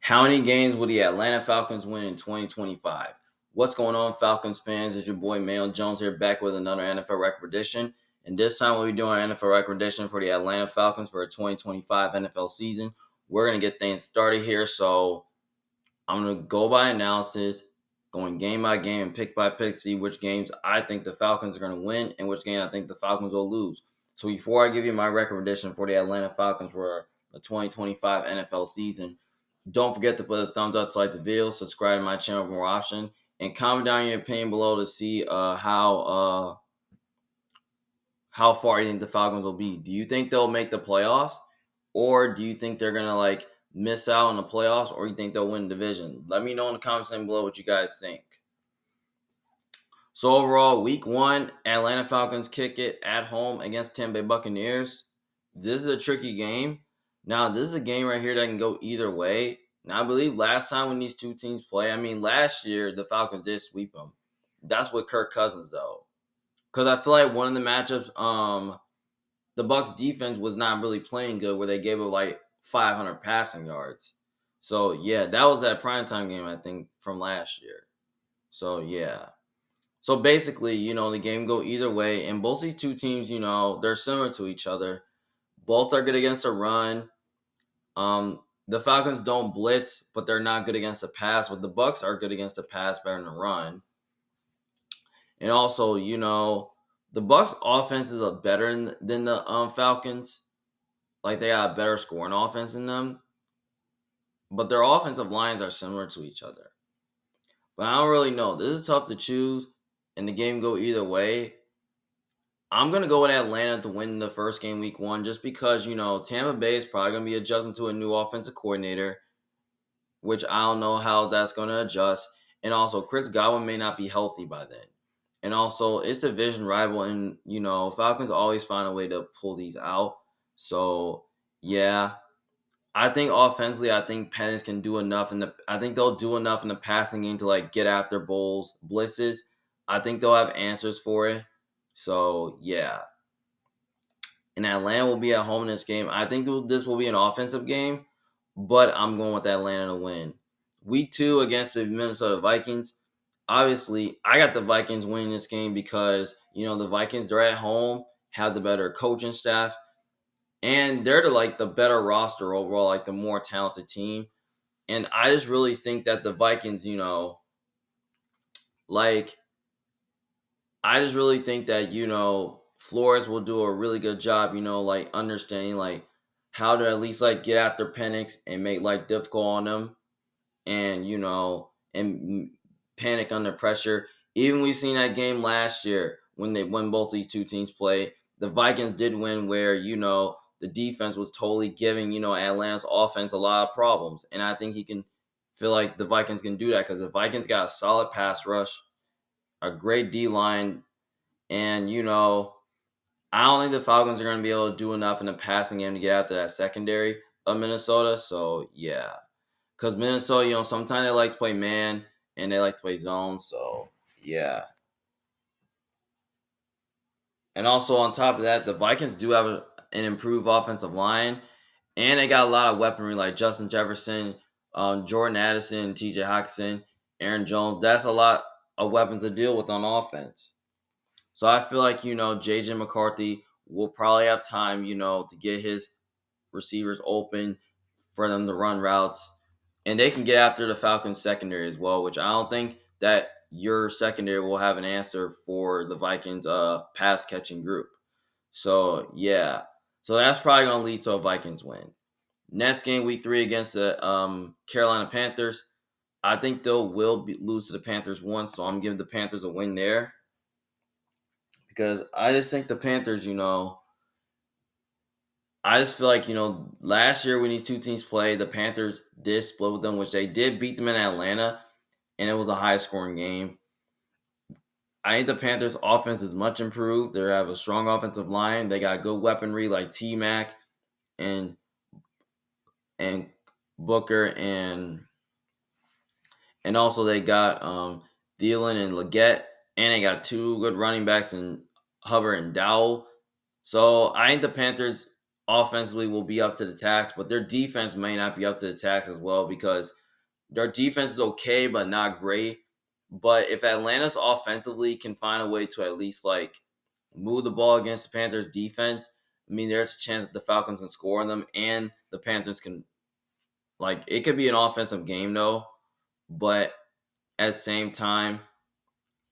How many games will the Atlanta Falcons win in 2025? What's going on, Falcons fans? It's your boy Mayo Jones here, back with another NFL record edition. And this time we'll be doing our NFL record edition for the Atlanta Falcons for a 2025 NFL season. We're going to get things started here. So I'm going to go by analysis, going game by game and pick by pick, see which games I think the Falcons are going to win and which game I think the Falcons will lose. So before I give you my record prediction for the Atlanta Falcons for the 2025 NFL season, don't forget to put a thumbs up to like the video, subscribe to my channel for more options, and comment down your opinion below to see how far you think the Falcons will be. Do you think they'll make the playoffs, or do you think they're gonna miss out on the playoffs, or you think they'll win the division? Let me know in the comments down below what you guys think. So overall, week 1, Atlanta Falcons kick it at home against Tampa Bay Buccaneers. This is a tricky game. Now, this is a game right here that can go either way. Now, I believe last time when these two teams play, last year the Falcons did sweep them. That's with Kirk Cousins, though. Because I feel like one of the matchups, the Bucs defense was not really playing good, where they gave up 500 passing yards. So, yeah, that was that primetime game, I think, from last year. So, yeah. So basically, the game go either way, and both these two teams, they're similar to each other. Both are good against the run. The Falcons don't blitz, but they're not good against the pass. But the Bucs are good against the pass, better than the run. And also, the Bucs offenses are better than the Falcons. Like, they got a better scoring offense than them. But their offensive lines are similar to each other. But I don't really know. This is tough to choose, and the game go either way. I'm going to go with Atlanta to win the first game week 1 just because, Tampa Bay is probably going to be adjusting to a new offensive coordinator, which I don't know how that's going to adjust. And also, Chris Godwin may not be healthy by then. And also, it's a division rival, and, Falcons always find a way to pull these out. So, yeah. I think offensively, Penix can do enough. I think they'll do enough in the passing game to, get after Bulls' blitzes. I think they'll have answers for it. So, yeah. And Atlanta will be at home in this game. I think this will be an offensive game, but I'm going with Atlanta to win. Week 2 against the Minnesota Vikings. Obviously, I got the Vikings winning this game because, the Vikings, they're at home, have the better coaching staff, and they're the better roster overall, the more talented team. And I just really think that the Vikings, I just really think that, Flores will do a really good job, understanding, how to at least, get after Penix and make life difficult on them and, and panic under pressure. Even we seen that game last year when both these two teams played. The Vikings did win where, the defense was totally giving, Atlanta's offense a lot of problems. And I think he can feel like the Vikings can do that because the Vikings got a solid pass rush, a great D-line, and, I don't think the Falcons are going to be able to do enough in the passing game to get after that secondary of Minnesota. So, yeah. Because Minnesota, sometimes they like to play man and they like to play zone. So, yeah. And also on top of that, the Vikings do have an improved offensive line. And they got a lot of weaponry like Justin Jefferson, Jordan Addison, TJ Hockenson, Aaron Jones. That's a lot of weapons to deal with on offense. So I feel like, J.J. McCarthy will probably have time, to get his receivers open for them to run routes. And they can get after the Falcons secondary as well, which I don't think that your secondary will have an answer for the Vikings pass catching group. So, yeah. So that's probably going to lead to a Vikings win. Next game, week 3 against the Carolina Panthers. I think they'll lose to the Panthers once, so I'm giving the Panthers a win there. Because I just think the Panthers, I just feel like, last year when these two teams played, the Panthers did split with them, which they did beat them in Atlanta, and it was a high-scoring game. I think the Panthers' offense is much improved. They have a strong offensive line. They got good weaponry like T-Mac and Booker, and also they got Thielen and Leggett, and they got 2 good running backs in Hubbard and Dowell. So I think the Panthers offensively will be up to the task, but their defense may not be up to the task as well because their defense is okay, but not great. But if Atlanta's offensively can find a way to at least like move the ball against the Panthers defense, I mean, there's a chance that the Falcons can score on them and the Panthers can, like, it could be an offensive game though. But at the same time,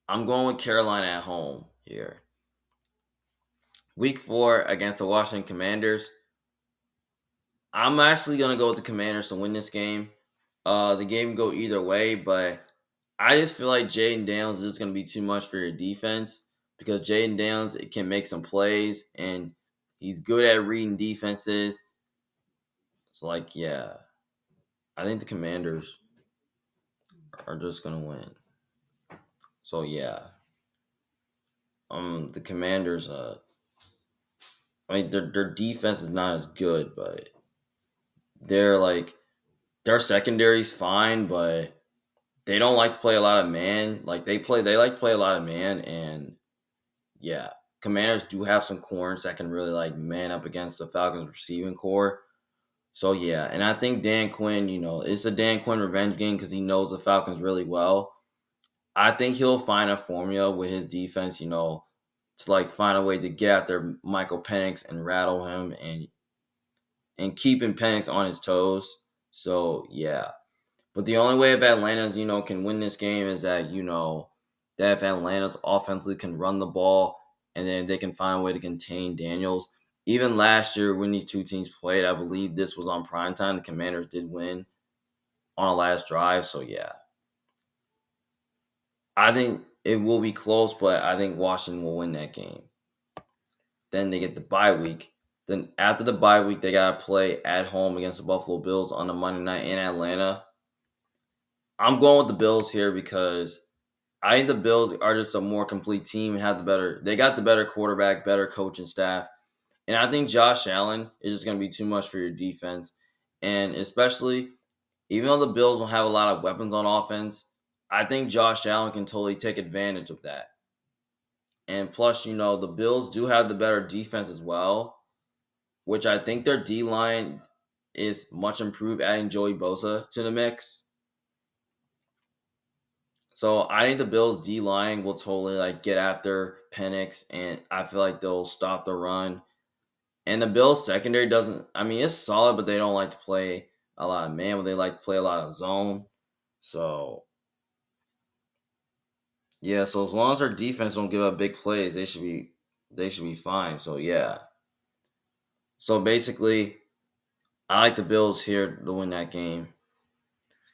I'm going with Carolina at home here. Week 4 against the Washington Commanders. I'm actually going to go with the Commanders to win this game. The game can go either way, but I just feel like Jaden Daniels is just going to be too much for your defense because Jaden Daniels can make some plays and he's good at reading defenses. So, like, yeah, I think the Commanders are just going to win. So, yeah, the Commanders. I mean, their defense is not as good, but they're like their secondary's fine, but they don't like to play a lot of man. Like they like to play a lot of man, and yeah, Commanders do have some corners that can really like man up against the Falcons receiving core. So yeah, and I think Dan Quinn, it's a Dan Quinn revenge game because he knows the Falcons really well. I think he'll find a formula with his defense, to like find a way to get after Michael Penix and rattle him and keeping Penix on his toes. So yeah. But the only way if Atlanta's, can win this game is that, that if Atlanta's offensively can run the ball and then they can find a way to contain Daniels. Even last year when these two teams played, I believe this was on primetime. The Commanders did win on a last drive. So yeah. I think it will be close, but I think Washington will win that game. Then they get the bye week. Then after the bye week, they got to play at home against the Buffalo Bills on the Monday night in Atlanta. I'm going with the Bills here because I think the Bills are just a more complete team and they got the better quarterback, better coaching staff. And I think Josh Allen is just going to be too much for your defense. And especially, even though the Bills don't have a lot of weapons on offense, I think Josh Allen can totally take advantage of that. And plus, the Bills do have the better defense as well, which I think their D-line is much improved, adding Joey Bosa to the mix. So I think the Bills D-line will totally like get after Penix, and I feel like they'll stop the run. And the Bills secondary it's solid, but they don't like to play a lot of man, but they like to play a lot of zone. So yeah, so as long as their defense don't give up big plays, they should be fine. So yeah. So basically, I like the Bills here to win that game.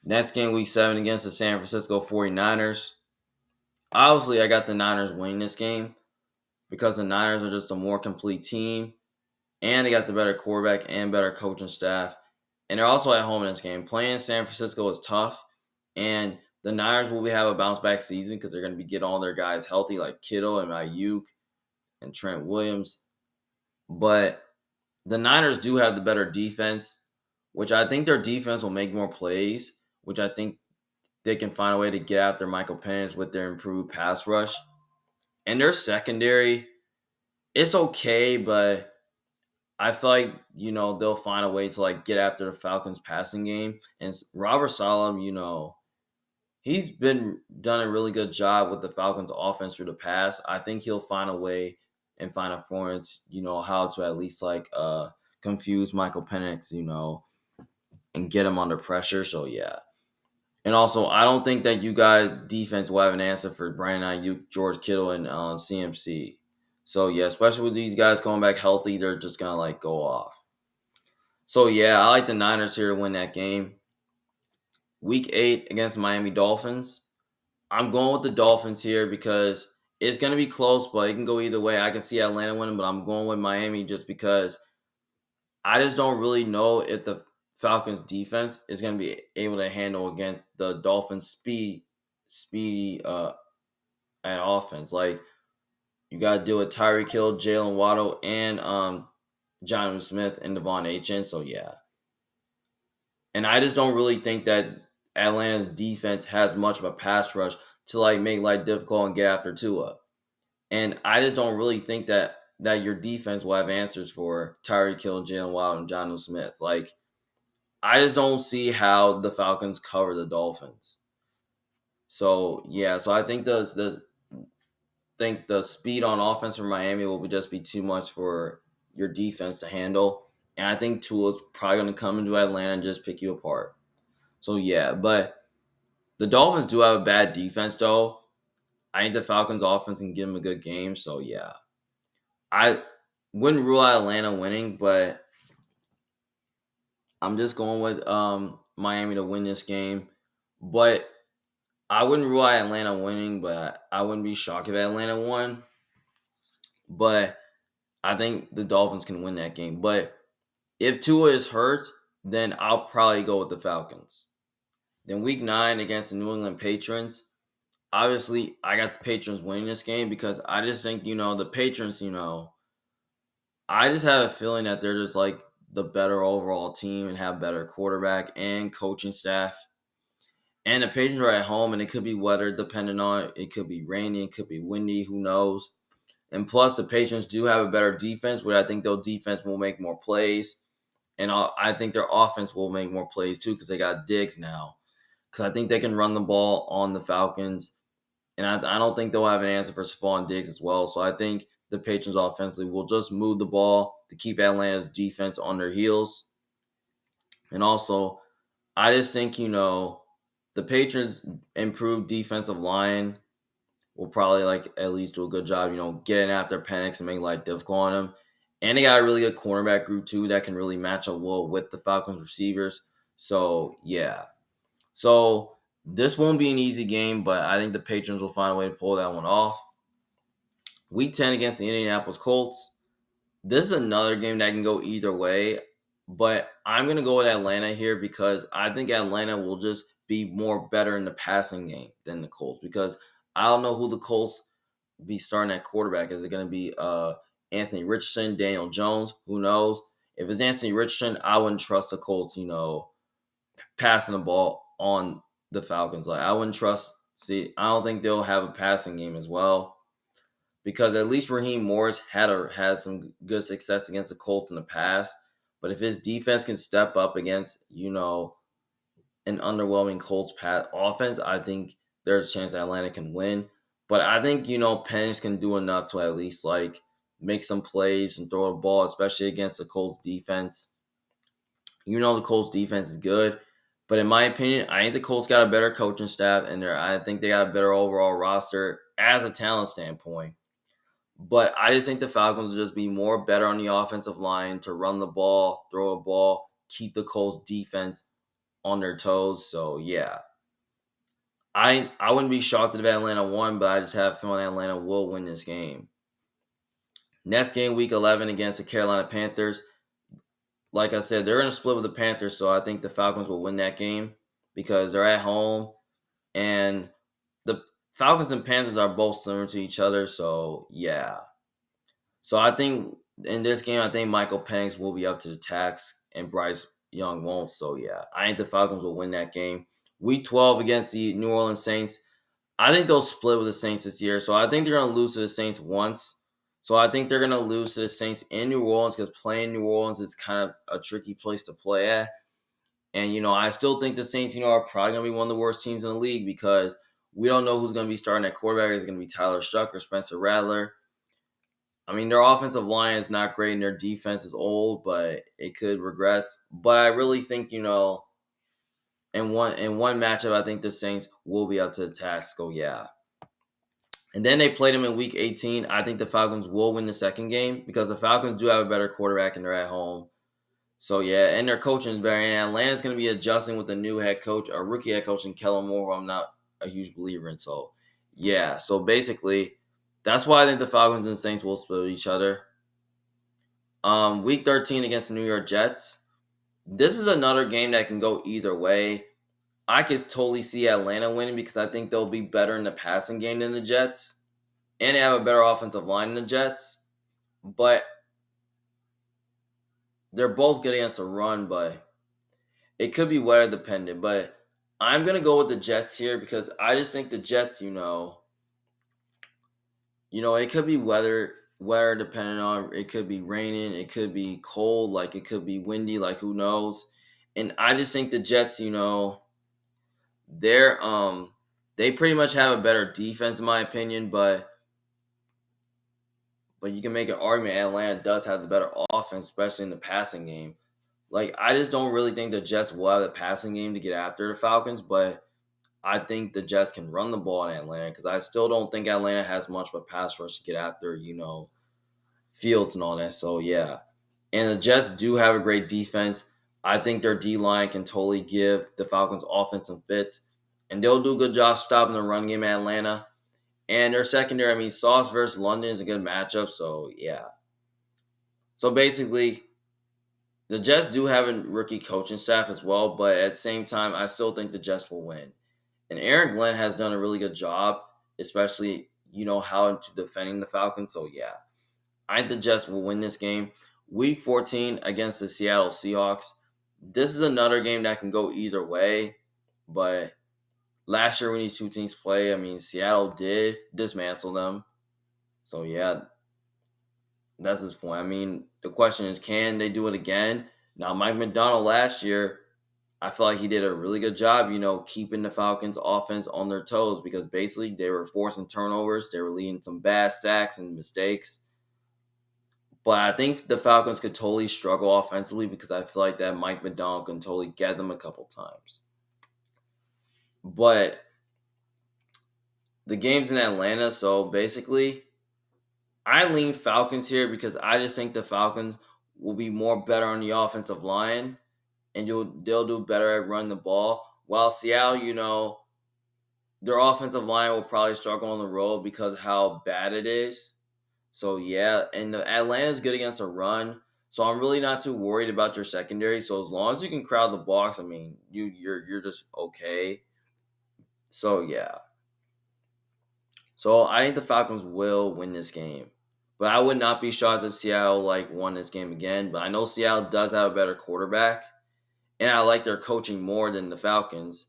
Next game, week 7 against the San Francisco 49ers. Obviously, I got the Niners winning this game because the Niners are just a more complete team, and they got the better quarterback and better coaching staff. And they're also at home in this game. Playing San Francisco is tough, and the Niners will have a bounce-back season because they're going to be getting all their guys healthy, like Kittle and Ayuk and Trent Williams. But the Niners do have the better defense, which I think their defense will make more plays, which I think they can find a way to get after Michael Penix with their improved pass rush. And their secondary, it's okay, but I feel like, they'll find a way to like get after the Falcons passing game. And Robert Saleh, he's been done a really good job with the Falcons offense through the past. I think he'll find a way and find a formula, how to at least like confuse Michael Penix, and get him under pressure. So yeah. And also, I don't think that you guys' defense will have an answer for Brandon Ayuk, George Kittle, and CMC. So yeah, especially with these guys coming back healthy, they're just gonna like go off. So yeah, I like the Niners here to win that game. Week 8 against the Miami Dolphins. I'm going with the Dolphins here because it's gonna be close, but it can go either way. I can see Atlanta winning, but I'm going with Miami just because I just don't really know if the Falcons defense is going to be able to handle against the Dolphins speedy at offense. Like you got to deal with Tyreek Hill, Jalen Waddle, and Jonnu Smith and Devon Achane. So yeah, and I just don't really think that Atlanta's defense has much of a pass rush to like make life difficult and get after Tua. And I just don't really think that that your defense will have answers for Tyreek Hill, Jalen Waddle, and Jonnu Smith. Like, I just don't see how the Falcons cover the Dolphins. So yeah, so I think the speed on offense for Miami will just be too much for your defense to handle. And I think Tua's probably going to come into Atlanta and just pick you apart. So yeah, but the Dolphins do have a bad defense though. I think the Falcons offense can give them a good game. So yeah, I wouldn't rule out Atlanta winning, but I'm just going with Miami to win this game. But I wouldn't rule out Atlanta winning, but I wouldn't be shocked if Atlanta won. But I think the Dolphins can win that game. But if Tua is hurt, then I'll probably go with the Falcons. Then week 9 against the New England Patriots. Obviously, I got the Patriots winning this game because I just think, the Patriots, I just have a feeling that they're just like the better overall team and have better quarterback and coaching staff. And the Patriots are at home, and it could be weather depending on it. It could be rainy, it could be windy, who knows. And plus, the Patriots do have a better defense, but I think their defense will make more plays. And I think their offense will make more plays too because they got Diggs now. Because I think they can run the ball on the Falcons. And I don't think they'll have an answer for Stephon Diggs as well. So I think the Patriots offensively will just move the ball to keep Atlanta's defense on their heels. And also, I just think, the Patriots' improved defensive line will probably at least do a good job, getting after Penix and making life difficult on him. And they got a really good cornerback group too that can really match up well with the Falcons receivers. So yeah. So this won't be an easy game, but I think the Patriots will find a way to pull that one off. Week 10 against the Indianapolis Colts. This is another game that can go either way, but I'm going to go with Atlanta here because I think Atlanta will just be more better in the passing game than the Colts because I don't know who the Colts be starting at quarterback. Is it going to be Anthony Richardson, Daniel Jones? Who knows? If it's Anthony Richardson, I wouldn't trust the Colts, passing the ball on the Falcons. Like I wouldn't trust. See, I don't think they'll have a passing game as well because at least Raheem Morris had some good success against the Colts in the past. But if his defense can step up against an underwhelming Colts offense, I think there's a chance Atlanta can win. But I think Penix can do enough to at least make some plays and throw the ball, especially against the Colts defense. The Colts defense is good. But in my opinion, I think the Colts got a better coaching staff, and I think they got a better overall roster as a talent standpoint. But I just think the Falcons will just be more better on the offensive line to run the ball, throw a ball, keep the Colts defense on their toes. So yeah, I wouldn't be shocked if Atlanta won, but I just have a feeling Atlanta will win this game. Next game, Week 11 against the Carolina Panthers. Like I said, they're going to split with the Panthers, so I think the Falcons will win that game because they're at home. And the Falcons and Panthers are both similar to each other, so yeah. So I think in this game, I think Michael Penix will be up to the task, and Bryce Young won't. So yeah, I think the Falcons will win that game. Week 12 against the New Orleans Saints. I think they'll split with the Saints this year. So I think they're going to lose to the Saints once. So I think they're going to lose to the Saints in New Orleans because playing New Orleans is kind of a tricky place to play at. And, I still think the Saints, are probably going to be one of the worst teams in the league because we don't know who's going to be starting at quarterback. Is it going to be Tyler Shuck or Spencer Rattler? I mean, their offensive line is not great and their defense is old, but it could regress. But I really think, in one matchup, I think the Saints will be up to the task. So, yeah. And then they played them in Week 18. I think the Falcons will win the second game because the Falcons do have a better quarterback and they're at home. So, yeah, and their coaching is better. And Atlanta's going to be adjusting with a new head coach, a rookie head coach in Kellen Moore, who I'm not a huge believer in. So, yeah. So, basically, that's why I think the Falcons and Saints will split with each other. Week 13 against the New York Jets. This is another game that can go either way. I could totally see Atlanta winning because I think they'll be better in the passing game than the Jets. And they have a better offensive line than the Jets. But they're both good against the run, but it could be weather dependent. But I'm going to go with the Jets here because I just think the Jets, it could be weather weather depending on it could be raining, it could be cold, like it could be windy, like who knows. And I just think the Jets, they're they pretty much have a better defense in my opinion, but you can make an argument Atlanta does have the better offense, especially in the passing game. Like I just don't really think the Jets will have the passing game to get after the Falcons, but I think the Jets can run the ball in Atlanta because I still don't think Atlanta has much of a pass rush to get after, Fields and all that. So yeah. And the Jets do have a great defense. I think their D line can totally give the Falcons offense some fits. And they'll do a good job stopping the run game at Atlanta. And their secondary, I mean, Sauce versus London is a good matchup. So yeah. So basically, the Jets do have a rookie coaching staff as well, but at the same time, I still think the Jets will win. And Aaron Glenn has done a really good job, especially how into defending the Falcons. So yeah, I think the Jets will win this game. Week 14 against the Seattle Seahawks. This is another game that can go either way, but last year when these two teams play, I mean Seattle did dismantle them. So yeah, that's his point. I mean, the question is, can they do it again? Now, Mike McDonald last year, I feel like he did a really good job, keeping the Falcons offense on their toes because basically they were forcing turnovers. They were leading some bad sacks and mistakes. But I think the Falcons could totally struggle offensively because I feel like that Mike McDonald can totally get them a couple times. But the game's in Atlanta, so basically I lean Falcons here because I just think the Falcons will be more better on the offensive line and they'll do better at running the ball. While Seattle, their offensive line will probably struggle on the road because of how bad it is. So yeah, and Atlanta's good against a run. So I'm really not too worried about your secondary. So as long as you can crowd the box, I mean, you're just okay. So yeah. So I think the Falcons will win this game. But I would not be shocked if Seattle won this game again. But I know Seattle does have a better quarterback. And I like their coaching more than the Falcons.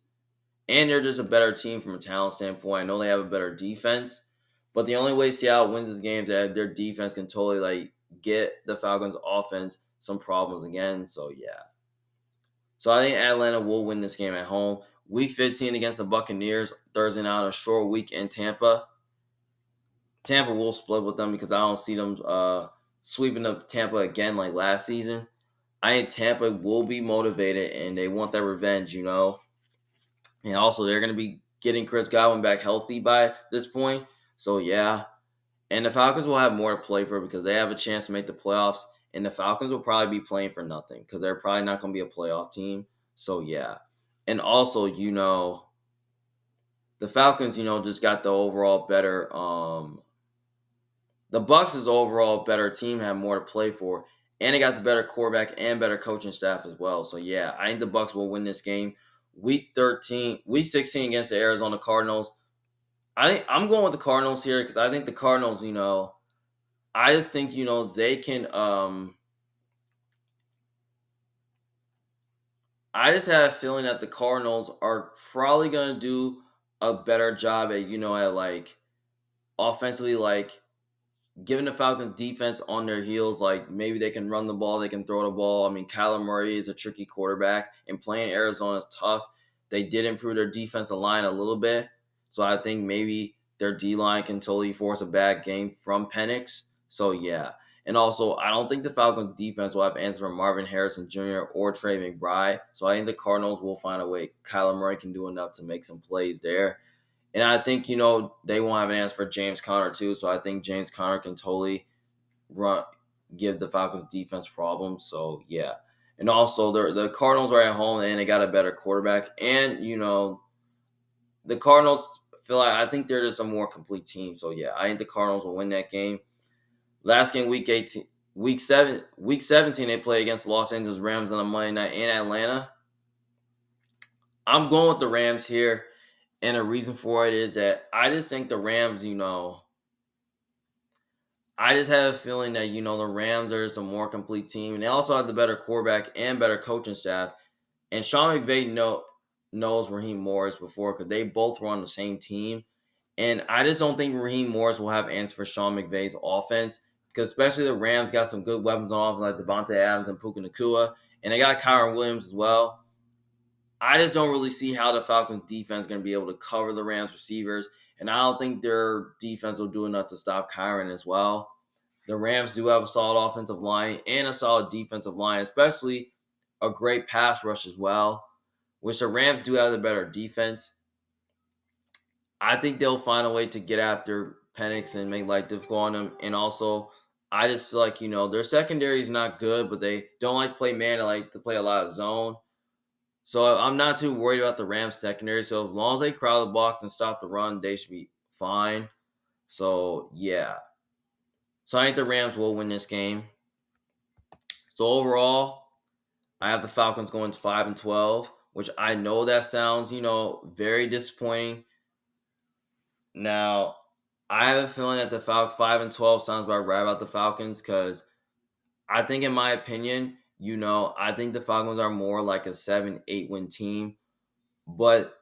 And they're just a better team from a talent standpoint. I know they have a better defense. But the only way Seattle wins this game is that their defense can totally get the Falcons offense some problems again. So yeah. So I think Atlanta will win this game at home. Week 15 against the Buccaneers, Thursday night, a short week in Tampa. Tampa will split with them because I don't see them sweeping up Tampa again like last season. I think Tampa will be motivated and they want that revenge, And also they're going to be getting Chris Godwin back healthy by this point. So yeah. And the Falcons will have more to play for because they have a chance to make the playoffs. And the Falcons will probably be playing for nothing because they're probably not going to be a playoff team. So yeah. And also, the Falcons, just got the overall better the Bucks is overall better team, have more to play for, and they got the better quarterback and better coaching staff as well. So yeah, I think the Bucks will win this game. Week 16 against the Arizona Cardinals. I'm going with the Cardinals here because I think the Cardinals, I just think they can. I just have a feeling that the Cardinals are probably gonna do a better job at offensively giving the Falcons defense on their heels, maybe they can run the ball, they can throw the ball. I mean, Kyler Murray is a tricky quarterback, and playing Arizona is tough. They did improve their defensive line a little bit, so I think maybe their D line can totally force a bad game from Penix. So yeah, and also I don't think the Falcons defense will have answers from Marvin Harrison Jr. or Trey McBride. So I think the Cardinals will find a way. Kyler Murray can do enough to make some plays there. And I think, they won't have an answer for James Conner too. So I think James Conner can totally give the Falcons defense problems. So yeah. And also the Cardinals are at home and they got a better quarterback. And, the Cardinals I think they're just a more complete team. So yeah, I think the Cardinals will win that game. Last game, week 18. Week 17, they play against the Los Angeles Rams on a Monday night in Atlanta. I'm going with the Rams here. And the reason for it is that I just think the Rams, I just have a feeling that, the Rams are just a more complete team. And they also have the better quarterback and better coaching staff. And Sean McVay knows Raheem Morris before because they both were on the same team. And I just don't think Raheem Morris will have answers for Sean McVay's offense because especially the Rams got some good weapons on offense like Devontae Adams and Puka Nacua, and they got Kyron Williams as well. I just don't really see how the Falcons defense is going to be able to cover the Rams receivers, and I don't think their defense will do enough to stop Kyron as well. The Rams do have a solid offensive line and a solid defensive line, especially a great pass rush as well, which the Rams do have the better defense. I think they'll find a way to get after Penix and make life difficult on them. And also, I just feel like, their secondary is not good, but they don't like to play man. They like to play a lot of zone. So I'm not too worried about the Rams secondary. So as long as they crowd the box and stop the run, they should be fine. So, yeah. So I think the Rams will win this game. So overall, I have the Falcons going to 5-12, which I know that sounds, very disappointing. Now, I have a feeling that the 5-12 sounds about right about the Falcons because I think, in my opinion, I think the Falcons are more like a 7-8 win team, but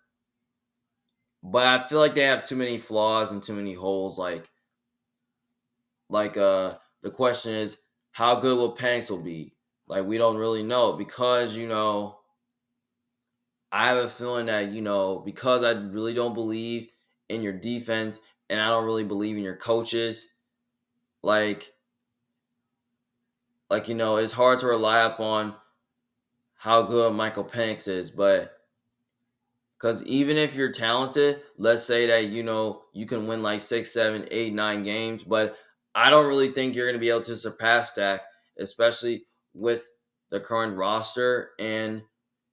I feel like they have too many flaws and too many holes. The question is, how good will Penix will be? Like, we don't really know because I have a feeling that because I really don't believe in your defense and I don't really believe in your coaches, like it's hard to rely upon how good Michael Penix is, but because even if you're talented, let's say that you can win like 6, 7, 8, 9 games, but I don't really think you're going to be able to surpass that, especially with the current roster and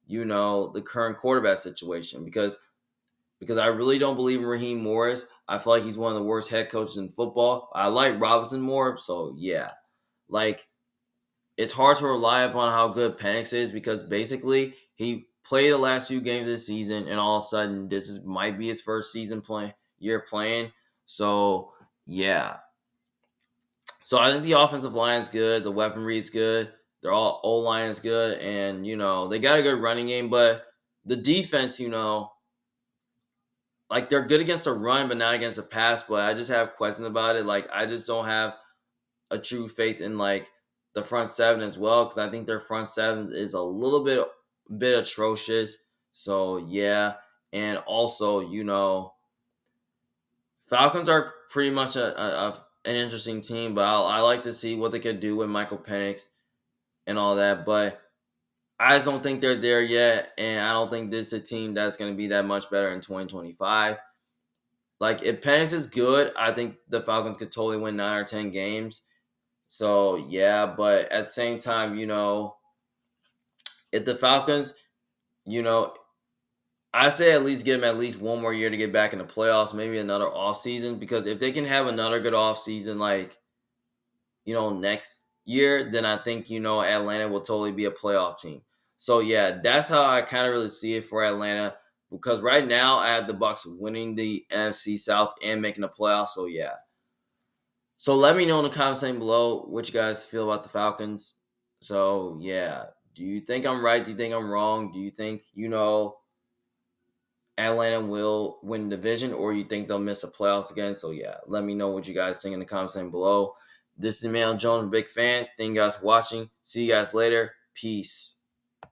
the current quarterback situation. Because I really don't believe in Raheem Morris. I feel like he's one of the worst head coaches in football. I like Robinson more, so yeah, it's hard to rely upon how good Penix is because basically he played the last few games of the season and all of a sudden might be his first year playing. So yeah. So I think the offensive line is good, the weaponry is good, their all O line is good, and they got a good running game, but the defense, they're good against the run, but not against the pass. But I just have questions about it. I just don't have a true faith in the front seven as well because I think their front seven is a little bit atrocious. So yeah, and also Falcons are pretty much an interesting team, but I like to see what they could do with Michael Penix and all that. But I just don't think they're there yet, and I don't think this is a team that's going to be that much better in 2025. If Penix is good, I think the Falcons could totally win 9 or 10 games. So, yeah, but at the same time, if the Falcons, I say at least give them at least one more year to get back in the playoffs, maybe another offseason, because if they can have another good offseason, next year, then I think, Atlanta will totally be a playoff team. So, yeah, that's how I kind of really see it for Atlanta, because right now I have the Bucs winning the NFC South and making the playoffs. So, yeah. So let me know in the comments section below what you guys feel about the Falcons. So yeah, do you think I'm right? Do you think I'm wrong? Do you think Atlanta will win the division, or you think they'll miss the playoffs again? So yeah, let me know what you guys think in the comments section below. This is Emmanuel Jones, big fan. Thank you guys for watching. See you guys later. Peace.